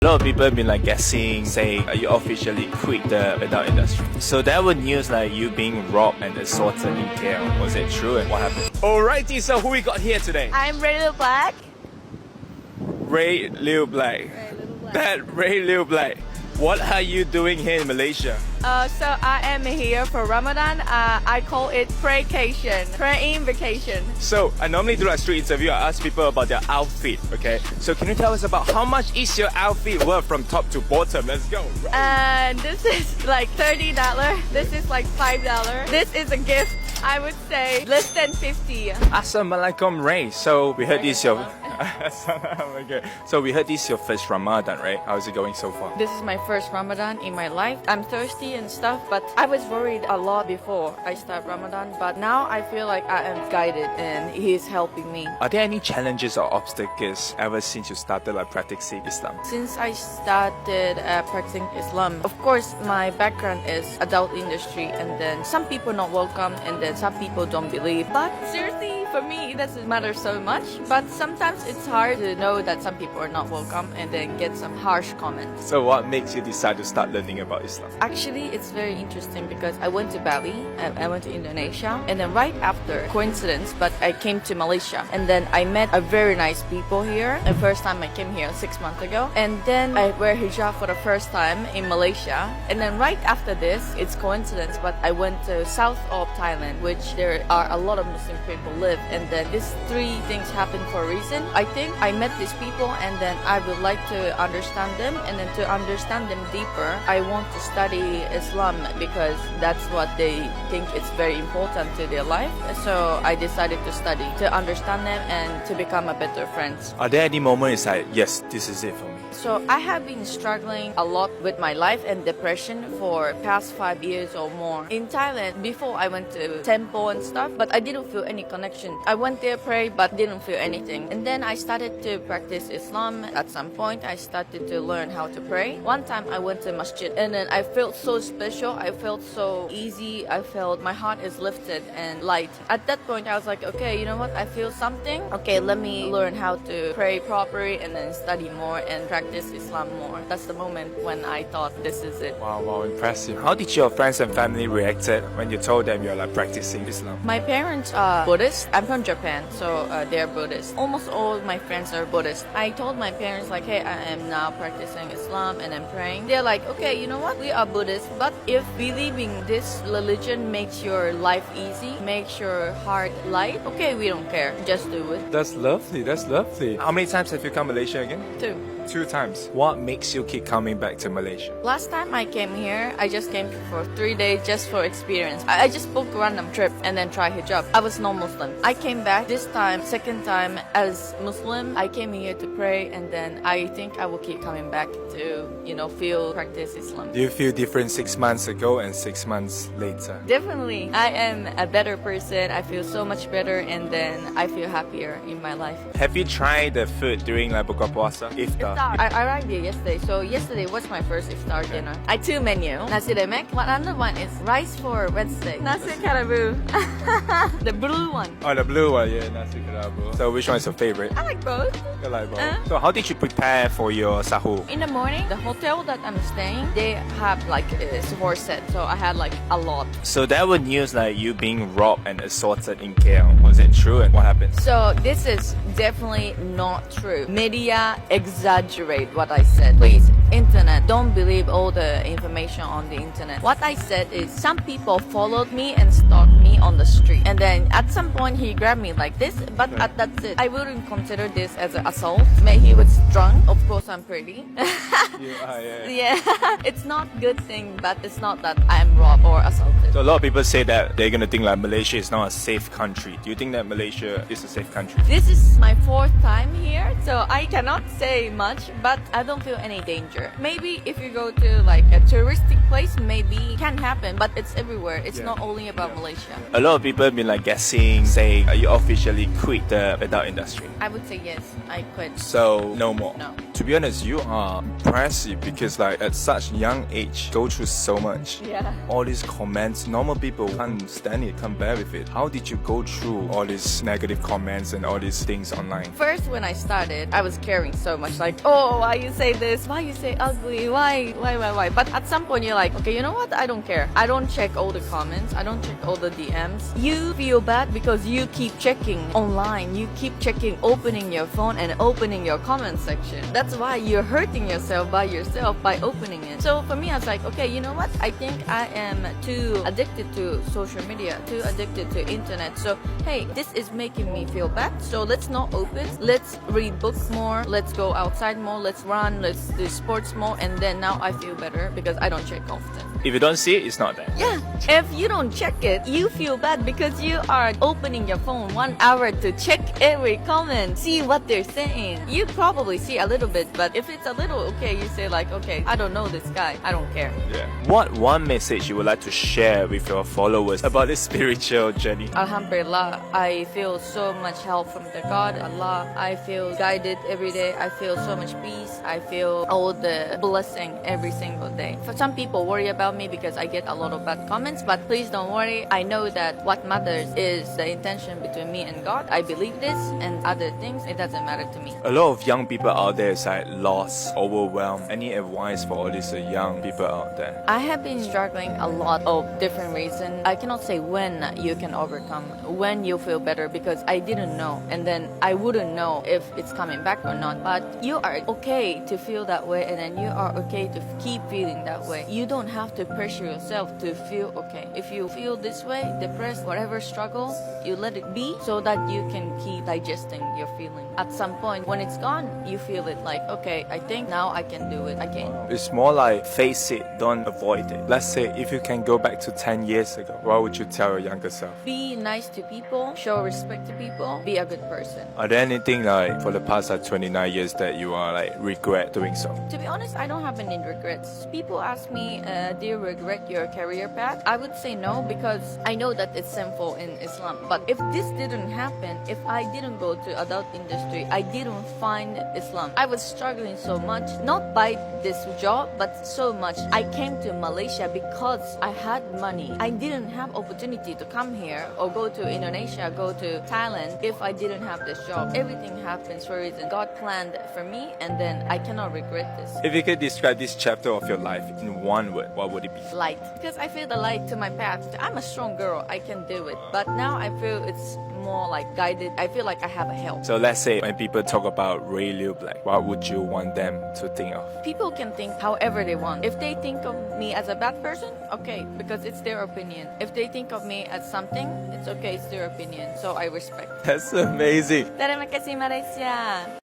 lot of people have been like guessing, saying you officially quit the adult industry. So there were news like you being robbed and assaulted in KL. Was it true and what happened? Alrighty, so who we got here today? I'm laelilblack. laelilblack. That laelilblack. What are you doing here in Malaysia? So I am here for Ramadan. I call it praycation, praying vacation. So I normally do a street interview. I ask people about their outfit. Okay. So can you tell us about how much is your outfit worth from top to bottom? Let's go. And this is like $30. This is like $5. This is a gift. I would say less than 50. Assalamualaikum, Ray. So we heard this your. Okay. So we heard this your first Ramadan, right? How's it going so far? This is my first Ramadan in my life. I'm thirsty and stuff, but I was worried a lot before I start Ramadan. But now I feel like I am guided and He's helping me. Are there any challenges or obstacles ever since you started like practicing Islam? Since I started practicing Islam, of course, my background is adult industry, and then some people not welcome, and then some people don't believe. But seriously, for me, it doesn't matter so much. But sometimes it's hard to know that some people are not welcome and then get some harsh comments. So what makes you decide to start learning about Islam? Actually, it's very interesting because I went to Bali, I went to Indonesia, and then right after, coincidence, but I came to Malaysia, and then I met a very nice people here. The first time I came here 6 months ago, and then I wear hijab for the first time in Malaysia, and then right after this, it's coincidence, but I went to south of Thailand, which there are a lot of Muslim people live, and then these three things happen for a reason. I think I met these people, and then I would like to understand them, and then to understand them deeper, I want to study Islam because that's what they think it's very important to their life. So I decided to study to understand them and to become a better friends. Are there any moments like, yes, this is it for me? So I have been struggling a lot with my life and depression for past 5 years or more. In Thailand, before I went to temple and stuff, but I didn't feel any connection. I went there, pray, but didn't feel anything. And then I started to practice Islam. At some point, I started to learn how to pray. One time I went to masjid, and then I felt so special. I felt so easy. I felt my heart is lifted and light. At that point, I was like, okay, you know what? I feel something. Okay, let me learn how to pray properly and then study more and practice Islam more. That's the moment when I thought this is it. Wow, impressive. How did your friends and family reacted when you told them you're like practicing Islam? My parents are Buddhist. I'm from Japan, so they're Buddhist. Almost all my friends are Buddhist. I told my parents like, hey, I am now practicing Islam and I'm praying. They're like, okay, you know what? We are Buddhist, but if believing this religion makes your life easy, makes your heart light, okay, we don't care. Just do it. That's lovely. That's lovely. How many times have you come to Malaysia again? 2 times. What makes you keep coming back to Malaysia? Last time I came here, I just came for 3 days just for experience. I just booked a random trip and then try hijab. I was no Muslim. I came back this time, second time as Muslim. I came here to pray, and then I think I will keep coming back to, practice Islam. Do you feel different 6 months ago and 6 months later? Definitely. I am a better person. I feel so much better, and then I feel happier in my life. Have you tried the food during like buka puasa? Iftar? I arrived here yesterday, so yesterday was my first iftar dinner. I 2 menu, nasi lemak. One other one is rice for Wednesday, nasi kerabu. The blue one. Oh, the blue one, yeah, nasi kerabu. So which one is your favorite? I like both. You like both. So how did you prepare for your sahur? In the morning, the hotel that I'm staying, they have like a sahur set, so I had like a lot. So there were news like you being robbed and assaulted in KL. Was it true and what happened? So this is definitely not true. Media exaggerate what I said. Please, internet, don't believe all the information on the internet. What I said is some people followed me and stalked me on the street, and then at some point he grabbed me like this, but that's it. I wouldn't consider this as an assault. Maybe he was drunk. Of course I'm pretty. Yeah. It's not good thing, but it's not that I'm robbed or assaulted. So a lot of people say that they're gonna think like Malaysia is not a safe country. Do you think that Malaysia is a safe country? This is my 4th time here, so I cannot say much, but I don't feel any danger. everywhere. Maybe if you go to like a touristic place, maybe can happen, but it's everywhere. It's not only about Malaysia. A lot of people have been like guessing, saying, you officially quit the adult industry. I would say yes, I quit. So no more. No. To be honest, you are impressive because like at such young age, go through so much. Yeah. All these comments, normal people can't stand it, can't bear with it. How did you go through all these negative comments and all these things online? First, when I started, I was caring so much, like, oh, why you say this? Why you say ugly? Why? But at some point, you're like, okay, you know what? I don't care. I don't check all the comments. I don't check all the DMs. You feel bad because you keep checking online. You keep checking, opening your phone and opening your comment section. That's why you're hurting yourself by opening it. So for me, I was like, okay, you know what? I think I am too addicted to social media, too addicted to internet. So hey, this is making me feel bad. So let's not open. Let's read books more. Let's go outside more. Let's run. Let's do sports more. And then now I feel better because I don't check often. If you don't see it, it's not there. Yeah, if you don't check it, you feel bad because you are opening your phone 1 hour to check every comment, see what they're saying. You probably see a little bit, but if it's a little, okay, you say like, okay, I don't know this guy, I don't care. Yeah. What one message you would like to share with your followers about this spiritual journey? Alhamdulillah, I feel so much help from the God, Allah. I feel guided every day. I feel so much peace. I feel all the blessing every single day. For some people worry about me because I get a lot of bad comments, but please don't worry. I know that what matters is the intention between me and God. I believe this, and other things, it doesn't matter to me. A lot of young people out there is like lost, overwhelmed. Any advice for all these young people out there? I have been struggling a lot of different reasons. I cannot say when you can overcome, when you feel better, because I didn't know, and then I wouldn't know if it's coming back or not. But you are okay to feel that way, and then you are okay to keep feeling that way. You don't have to pressure yourself to feel okay. If you feel this way, depressed, whatever struggle, you let it be so that you can keep digesting your feeling. At some point, when it's gone, you feel it like, okay, I think now I can do it again. It's more like face it, don't avoid it. Let's say if you can go back to 10 years ago, what would you tell your younger self? Be nice to people, show respect to people, be a good person. Are there anything like for the past 29 years that you are like regret doing so? To be honest, I don't have any regrets. People ask me, do you regret your career path? I would say no, because I know that it's sinful in Islam. But if this didn't happen, if I didn't go to adult industry, I didn't find Islam. I was struggling so much, not by this job, but so much. I came to Malaysia because I had money. I didn't have opportunity to come here or go to Indonesia, go to Thailand if I didn't have this job. Everything happens for a reason. God planned for me, and then I cannot regret this. If you could describe this chapter of your life in one word, what would it be? Light. Because I feel the light to my path. I'm a strong girl. I can do it. But now I feel it's more like guided. I feel like I have a help. So let's say when people talk about laelilblack, what would you want them to think of? People can think however they want. If they think of me as a bad person, okay, because it's their opinion. If they think of me as something, it's okay, it's their opinion. So I respect. That's amazing. Terima kasih Malaysia.